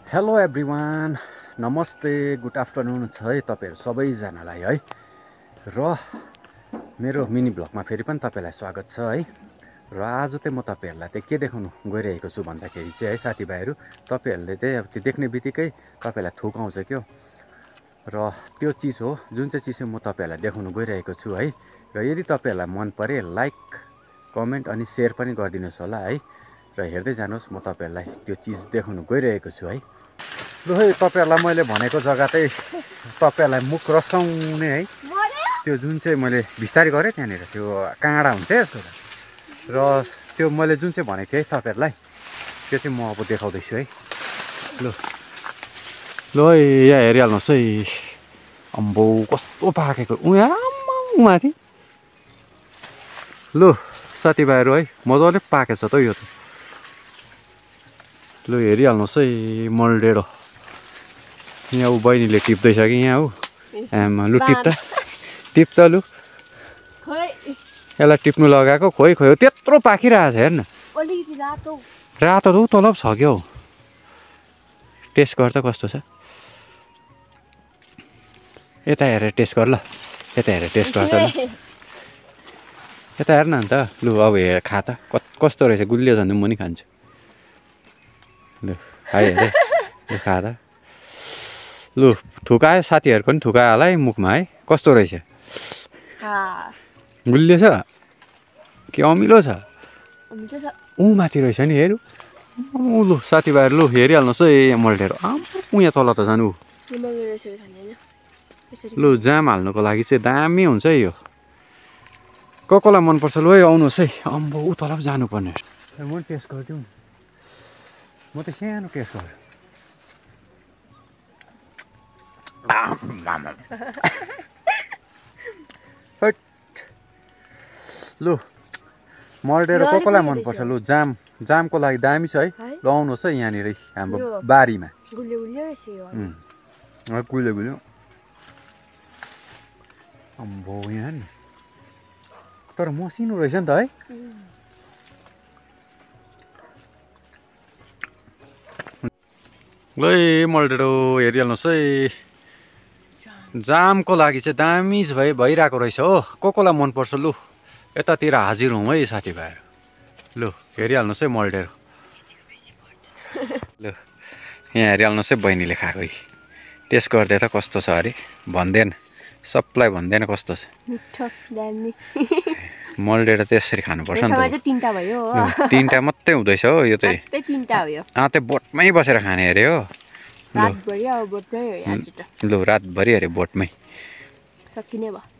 Hello everyone, नमस्ते, good afternoon छ है तपाईँहरू सबैजनालाई है। र मेरो मिनी ब्लगमा फेरि पनि तपाईँलाई स्वागत छ है। र आज चाहिँ म तपाईँहरूलाई चाहिँ के देखाउनु गइरहेको छु भन्दाखेरि चाहिँ है साथीभाइहरू, तपाईँहरूले चाहिँ अब त्यो देख्ने बित्तिकै तपाईँलाई थुक आउँछ क्या। र त्यो चिज हो जुन चाहिँ चिज चाहिँ म तपाईँहरूलाई देखाउनु गइरहेको छु है। र यदि तपाईँहरूलाई मन परे लाइक कमेन्ट अनि सेयर पनि गरिदिनुहोस् होला है। र हेर्दै जानुहोस्, म तपाईँहरूलाई त्यो चिज देखाउनु गइरहेको छु है। लु है, तपाईँहरूलाई मैले भनेको जग्गा चाहिँ तपाईँहरूलाई मुख रसाउने है, त्यो जुन चाहिँ मैले बिस्तारै गरेँ त्यहाँनिर त्यो काँडा हुन्छ यस्तो। र त्यो मैले जुन चाहिँ भनेको थिएँ तपाईँहरूलाई त्यो चाहिँ म अब देखाउँदैछु है। लु लु है, यहाँ हेरिहाल्नुहोस् है, अम्बो कस्तो पाकेको उहाँ माथि। लु साथीभाइहरू है, मजाले पाकेछ त यो त। लु हेरिहाल्नुहोस् है, मलडेडो यहाँ ऊ बहिनीले टिप्दैछ कि यहाँ ऊ आमा। लु टिप त लु, यसलाई टिप्नु लगाएको खोइ खोइ त्यत्रो पाकिरहेको छ। हेर्न रातो त तलब छ क्या हौ। टेस्ट गर त कस्तो छ, यता हेरेर टेस्ट गर ल, यता हेरेर टेस्ट गर त ल, यता हेर्न अन्त। लु अब हेर खा त कस्तो रहेछ, गुलियो छ भने म नि खान्छु। लु खाइ हेरे, लु खा त। लु थुकायो, साथीहरूको पनि थुकायो होला है मुखमा है। कस्तो रहेछ, गुलियो छ कि अमिलो छ? ऊ माथि रहेछ नि हेरौँ। लु साथीभाइहरू लु हेरिहाल्नुहोस् है, मल्टेर यहाँ तल त झन् ऊ। लु जाम हाल्नुको लागि चाहिँ दामी हुन्छ है यो। कसलाई मनपर्छ लु है आउनुहोस् है। अम्बो ऊ तल जानुपर्ने, म पनि टेस्ट गरिदिउँ। म त सानो टेस्ट गरेँ। लु मल्टेर कसलाई मनपर्छ लु, जामको लागि दामी छ है। ल आउनुहोस् है यहाँनिर हाम्रो बारीमा। गुलियो अम्बो यहाँ नि, तर मसिनो रहेछ नि त है। ल मल्टेरो हेरिहाल्नुहोस् है, जामको लागि चाहिँ दामी भइरहेको रहेछ हो। कसलाई मनपर्छ लु यतातिर हाजिर हौँ है साथीभाइहरू। लु हेरिहाल्नुहोस् है मल्टेरो। लु यहाँ हेरिहाल्नुहोस् है, बहिनीले खाएको टेस्ट गर्दै त कस्तो छ अरे भन्दैन, सबलाई भन्दैन कस्तो छ। मल्टेर त यसरी खानुपर्छ नि त। तिनवटा मात्रै हुँदैछ हो यो चाहिँ, त्यो बोटमै बसेर खाने अरे हो। लु रातभरि अरे बोटमै सकिने भयो।